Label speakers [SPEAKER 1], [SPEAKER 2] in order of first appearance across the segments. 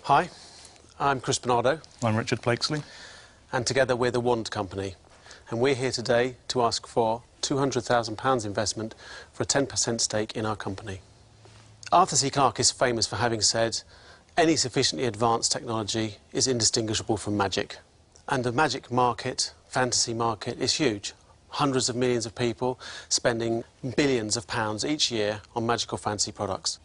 [SPEAKER 1] Hi, I'm Chris Barnardo.
[SPEAKER 2] I'm Richard Blakesley.
[SPEAKER 1] And together we're the Wand Company. And we're here today to ask for £200,000 investment for a 10% stake in our company. Arthur C. Clarke is famous for having said, any sufficiently advanced technology is indistinguishable from magic. And the magic market, fantasy market, is huge. Hundreds of millions of people spending billions of pounds each year on magical fantasy products.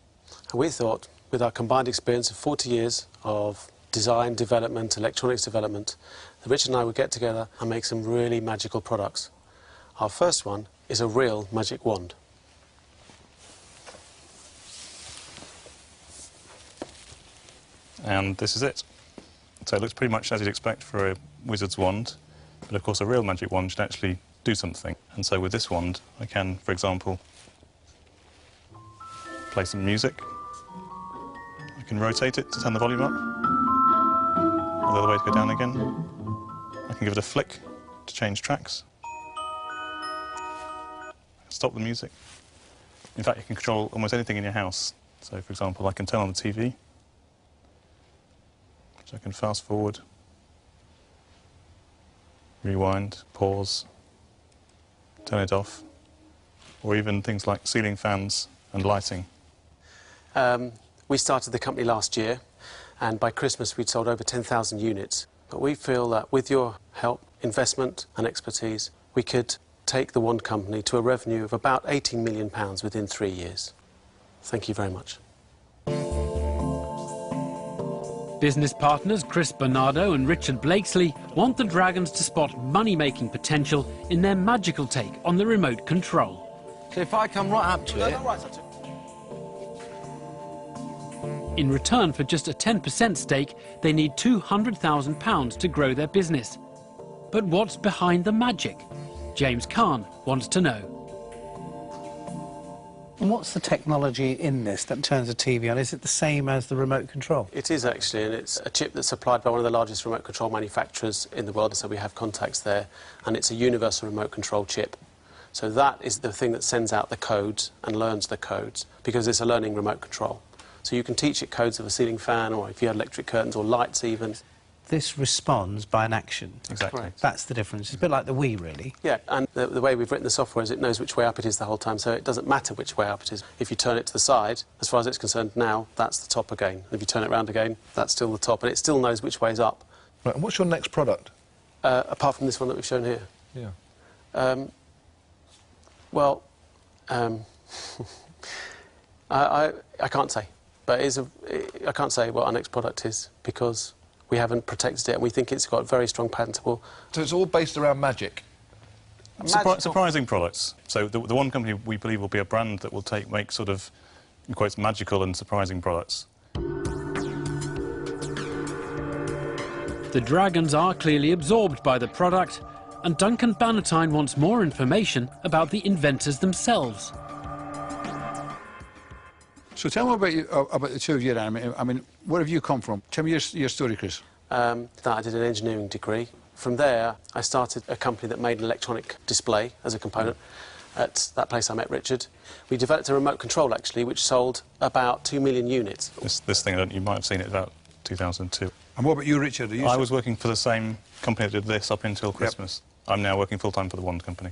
[SPEAKER 1] And we thought, with our combined experience of 40 years of design, development, electronics development, that Richard and I would get together and make some really magical products. Our first one is a real magic wand.
[SPEAKER 2] And this is it. So it looks pretty much as you'd expect for a wizard's wand, but of course a real magic wand should actually do something. And so with this wand, I can, for example, play some music. I can rotate it to turn the volume up, or the other way to go down again. I can give it a flick to change tracks. Stop the music. In fact, you can control almost anything in your house. So, for example, I can turn on the TV, so I can fast forward, rewind, pause, turn it off, or even things like ceiling fans and lighting.
[SPEAKER 1] We started the company last year, and by Christmas we'd sold over 10,000 units. But we feel that with your help, investment and expertise, we could take the Wand Company to a revenue of about £18 million within 3 years. Thank you very much.
[SPEAKER 3] Business partners Chris Barnardo and Richard Blakesley want the Dragons to spot money-making potential in their magical take on the remote control.
[SPEAKER 4] So if I come right up to it...
[SPEAKER 3] In return for just a 10% stake, they need £200,000 to grow their business. But what's behind the magic? James Kahn wants to know.
[SPEAKER 5] And what's the technology in this that turns a TV on? Is it the same as the remote control?
[SPEAKER 1] It is actually, and it's a chip that's supplied by one of the largest remote control manufacturers in the world, so we have contacts there, and it's a universal remote control chip. So that is the thing that sends out the codes and learns the codes, because it's a learning remote control. So you can teach it codes of a ceiling fan, or if you had electric curtains or lights even.
[SPEAKER 5] This responds by an action.
[SPEAKER 2] Exactly.
[SPEAKER 1] Correct.
[SPEAKER 5] That's the difference. It's a bit like the Wii, really.
[SPEAKER 1] Yeah, and the way we've written the software is it knows which way up it is the whole time, so it doesn't matter which way up it is. If you turn it to the side, as far as it's concerned now, that's the top again. If you turn it round again, that's still the top, and it still knows which way is up.
[SPEAKER 6] Right, and what's your next product?
[SPEAKER 1] Apart from this one that we've shown here.
[SPEAKER 6] Yeah.
[SPEAKER 1] I can't say. But I can't say what our next product is because we haven't protected it and we think it's got very strong patentable...
[SPEAKER 6] So it's all based around magic?
[SPEAKER 2] Surprising products. So the Wand Company, we believe, will be a brand that will make sort of, in quotes, magical and surprising products.
[SPEAKER 3] The Dragons are clearly absorbed by the product, and Duncan Bannatyne wants more information about the inventors themselves.
[SPEAKER 7] So tell me about the two of you, then. I mean, where have you come from? Tell me your story, Chris.
[SPEAKER 1] I did an engineering degree. From there, I started a company that made an electronic display as a component. At that place I met Richard. We developed a remote control, actually, which sold about 2 million units.
[SPEAKER 2] This thing, you might have seen it about 2002.
[SPEAKER 7] And what about you, Richard?
[SPEAKER 2] I was working for the same company that did this up until Christmas. Yep. I'm now working full-time for the Wand Company.